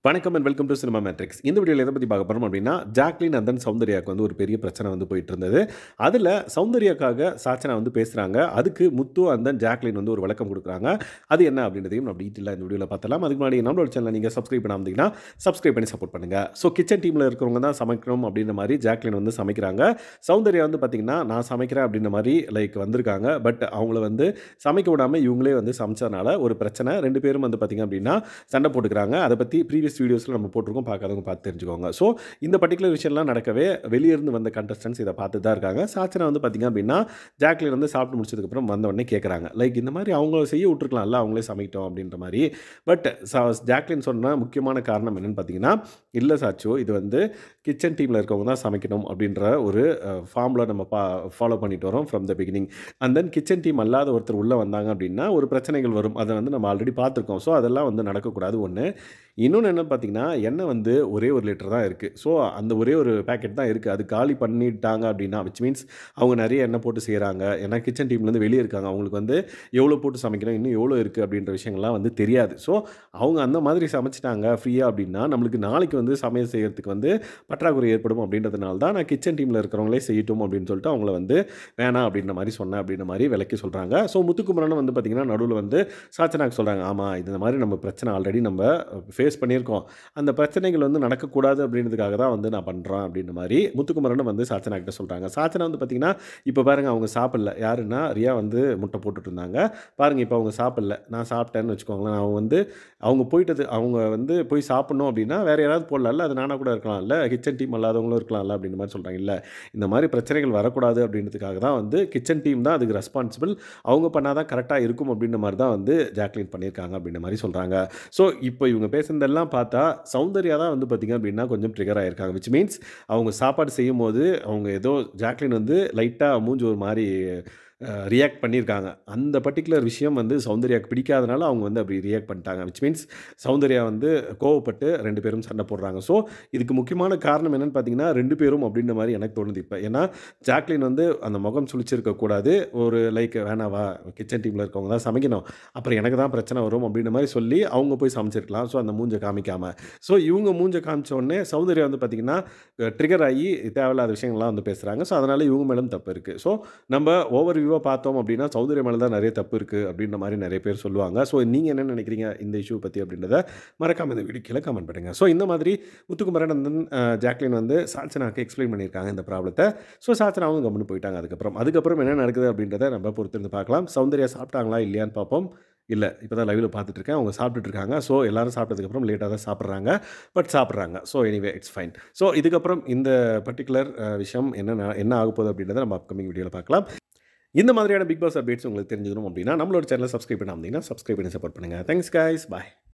வணக்கம் and welcome to cinema matrix. இந்த வீடியோவில் எதை பற்றி பார்க்க போகிறோம் அப்படின்னா, ஜாக்லின் அண்ட் தென் சௌந்தர்யாவுக்கு வந்து ஒரு பெரிய பிரச்சனை வந்து போயிட்டு இருந்தது. அதில் சௌந்தர்யாக்காக சாச்சனா வந்து பேசுகிறாங்க. அதுக்கு முத்து அண்ட் தென் ஜாக்லின் வந்து ஒரு விளக்கம் கொடுக்குறாங்க. அது என்ன அப்படின்றதையும் நம்ம டீட்டெயிலாக இந்த வீடியோவில் பார்த்தலாம். அதுக்கு முன்னாடி நம்மளோட சேனலை நீங்கள் சப்ஸ்கிரைப் பண்ணாமதிங்கன்னா சப்ஸ்கிரைப் பண்ணி சப்போர்ட் பண்ணுங்கள். ஸோ கிச்சன் டீமில் இருக்கிறவங்க தான் சமைக்கணும் அப்படின்ற மாதிரி ஜாக்லின் வந்து சமைக்கிறாங்க. சௌந்தர்யா வந்து பார்த்திங்கன்னா நான் சமைக்கிறேன் அப்படின்ற மாதிரி வந்திருக்காங்க. பட் அவங்கள வந்து சமைக்க விடாமல் இவங்களே வந்து சமைச்சதுனால ஒரு பிரச்சனை. 2 பேரும் வந்து பார்த்திங்க அப்படின்னா சண்டை போட்டுக்கிறாங்க. அதை பற்றி ப்ரீவியஸ் வீடியோஸில் நம்ம போட்டிருக்கோம், பார்க்காதவங்க பார்த்து தெரிஞ்சுக்கோங்க. ஸோ இந்த பர்டிகுலர் விஷயம்லாம் நடக்கவே வெளியிருந்து வந்த கண்டஸ்டன்ஸ் இதை பார்த்து தான் இருக்காங்க. சாச்சனா வந்து பார்த்திங்க அப்படின்னா ஜாக்லின் வந்து சாப்பிட்டு முடிச்சதுக்கப்புறம் வந்த உடனே கேட்குறாங்க, இந்த மாதிரி அவங்க செய்ய விட்டுருக்கலாம்ல, அவங்களே சமைக்கிட்டோம் அப்படின்ற மாதிரி. பட் ஜாக்லின் சொன்ன முக்கியமான காரணம் என்னென்னு பார்த்தீங்கன்னா, இல்லை சாச்சோ, இது வந்து கிச்சன் டீமில் இருக்கவங்க தான் சமைக்கணும் அப்படின்ற ஒரு ஃபார்முலா நம்ம ஃபாலோ பண்ணிட்டு வரோம் from the beginning. And then kitchen team அல்லாத ஒருத்தர் உள்ளே வந்தாங்க அப்படின்னா ஒரு பிரச்சனைகள் வரும். அதை வந்து நம்ம ஆல்ரெடி பார்த்துருக்கோம். ஸோ அதெல்லாம் வந்து நடக்கக்கூடாது ஒன்று. இன்னொன்று என்ன பார்த்தீங்கன்னா, எண்ணெய் வந்து ஒரே 1 லிட்டர் தான் இருக்குது. ஸோ அந்த ஒரே ஒரு பேக்கெட் தான் இருக்குது. அது காலி பண்ணிட்டாங்க அப்படின்னா விச் மீன்ஸ் அவங்க நிறைய எண்ணெய் போட்டு செய்கிறாங்க. ஏன்னா கிச்சன் டீம்லேருந்து வெளியே இருக்காங்க. அவங்களுக்கு வந்து எவ்வளோ போட்டு சமைக்கணும், இன்னும் எவ்வளோ இருக்குது அப்படின்ற விஷயங்கள்லாம் வந்து தெரியாது. ஸோ அவங்க அந்த மாதிரி சமைச்சிட்டாங்க ஃப்ரீயாக அப்படின்னா நம்மளுக்கு நாளைக்கு வந்து சமையல் செய்கிறதுக்கு வந்து பற்றாக்குறை ஏற்படும் அப்படின்றதுனால தான் நான் கிச்சன் டீமில் இருக்கிறவங்களே செய்யட்டும் அப்படின்னு சொல்லிட்டு அவங்கள வந்து வேணாம் அப்படின்ற மாதிரி சொன்னேன் அப்படின்ற மாதிரி விளக்கி சொல்கிறாங்க. ஸோ முத்துக்குமரன் வந்து பார்த்திங்கன்னா நடுவில் வந்து சாச்சனாக்கு சொல்கிறாங்க, ஆமாம் இந்த மாதிரி நம்ம பிரச்சனை ஆல்ரெடி நம்ம ஃபேஸ் பண்ணியிருக்கோம். அந்த பிரச்சனைகள் வந்து நடக்கக்கூடாது அப்படின்றதுக்காக தான் வந்து நான் பண்ணுறேன் அப்படின்ற மாதிரி முத்துக்குமரன் வந்து சாச்சனா கிட்ட சொல்கிறாங்க. சாச்சனா வந்து பார்த்திங்கன்னா இப்போ பாருங்கள் அவங்க சாப்பிடல. யாருன்னா ரியா வந்து முட்டை போட்டுட்டு இருந்தாங்க. பாருங்கள் இப்போ அவங்க சாப்பிடல, நான் சாப்பிட்டேன்னு வச்சுக்கோங்களேன். அவங்க வந்து அவங்க போயிட்டது, அவங்க வந்து போய் சாப்பிட்ணும் அப்படின்னா வேறு யாராவது போடலாம்ல, அது நானாக கூட இருக்கலாம்ல, கிச்சன் டீம் அல்லாதவங்களும் இருக்கலாம்ல அப்படின்ற மாதிரி சொல்கிறாங்க. இல்லை, இந்த மாதிரி பிரச்சனைகள் வரக்கூடாது அப்படின்றதுக்காக தான் வந்து கிச்சன் டீம் தான் அதுக்கு ரெஸ்பான்சிபிள், அவங்க பண்ணால் தான் கரெக்டாக இருக்கும் அப்படின்ற மாதிரி தான் வந்து ஜாக்லின் பண்ணியிருக்காங்க அப்படின்ற மாதிரி சொல்கிறாங்க. ஸோ இப்போ இவங்க பேசுனதெல்லாம் பார்த்தா சௌந்தர்யா தான் வந்து பார்த்திங்க அப்படின்னா கொஞ்சம் ட்ரிகர் ஆகியிருக்காங்க. விச் மீன்ஸ் அவங்க சாப்பாடு செய்யும் போது அவங்க ஏதோ ஜாக்லின் வந்து லைட்டாக மூஞ்சி ஒரு மாதிரி ரியாக்ட் பண்ணியிருக்காங்க. அந்த பர்டிகுலர் விஷயம் வந்து சௌந்தர்யாவுக்கு பிடிக்காதனால அவங்க வந்து அப்படி ரியாக்ட் பண்ணிட்டாங்க. விச் மீன்ஸ் சௌந்தர்யா வந்து கோவப்பட்டு 2 பேரும் சண்டை போடுறாங்க. ஸோ இதுக்கு முக்கியமான காரணம் என்னென்னு பார்த்தீங்கன்னா 2 பேரும் அப்படின்ற மாதிரி எனக்கு தோணுது இப்போ. ஏன்னா ஜாக்லின் வந்து அந்த முகம் சுழிச்சிருக்கக்கூடாது, ஒரு வேணாவா கிச்சன் டீமில் இருக்கவங்க தான் சமைக்கணும், அப்புறம் எனக்கு தான் பிரச்சனை வரும் அப்படின்ற மாதிரி சொல்லி அவங்க போய் சமைச்சிருக்கலாம். ஸோ அந்த மூஞ்சை காமிக்காமல். ஸோ இவங்க மூஞ்சை காமிச்ச உடனே சௌந்தர்யா வந்து பார்த்திங்கன்னா ட்ரிகர் ஆகி தேவையில்லாத விஷயங்கள்லாம் வந்து பேசுகிறாங்க. ஸோ அதனால் இவங்க மேலும் தப்பு இருக்குது. ஸோ நம்ம ஓவர் பார்த்தோம் அப்படின்னா சௌந்தர்யா மேலே தான் நிறைய தப்பு இருக்குது அப்படின்ற மாதிரி நிறைய பேர் சொல்லுவாங்க. ஸோ நீங்கள் என்ன நினைக்கிறீங்க இந்த இஷ்யூ பற்றி அப்படின்றத மறக்காம இந்த வீடியோ கீழே கமெண்ட் பண்ணுங்க. ஸோ இந்த மாதிரி முத்துக்குமரன் ஜாக்லின் வந்து சாச்சனாக்கு எக்ஸ்பிளைன் பண்ணியிருக்காங்க இந்த ப்ராப்ளத்தை. ஸோ சாச்சனாவும் கம்முன்னு போயிட்டாங்க. அதுக்கப்புறம் என்ன நடக்குது அப்படின்றத நம்ம பொறுத்திருந்து பார்க்கலாம். சௌந்தர்யா சாப்பிட்டாங்களா இல்லையான்னு பார்ப்போம். இல்லை, இப்போ தான் லைவில் பார்த்துட்ருக்கேன், அவங்க சாப்பிட்டுட்டு இருக்காங்க. ஸோ எல்லோரும் சாப்பிட்டதுக்கப்புறம் லேட்டாக தான் சாப்பிட்றாங்க. பட் சாப்பிட்றாங்க. So anyway it's fine. So இதுக்கப்புறம் இந்த பர்டிகுலர் விஷயம் என்ன ஆக போகுது அப்படின்றத நம்ம அப்கமிங் வீடியோவில் பார்க்கலாம். இந்த மாதிரியான பிக் பாஸ் அப்டேட்ஸ் உங்களுக்கு தெரிஞ்சுக்கணும் அப்படின்னா நம்மளோட சேனலை சப்ஸ்கிரைப் பண்ணாமல் சப்ஸ்கிரைப் பண்ணி சப்போர்ட் பண்ணுங்கள். தேங்க்ஸ் கைஸ், பாய்.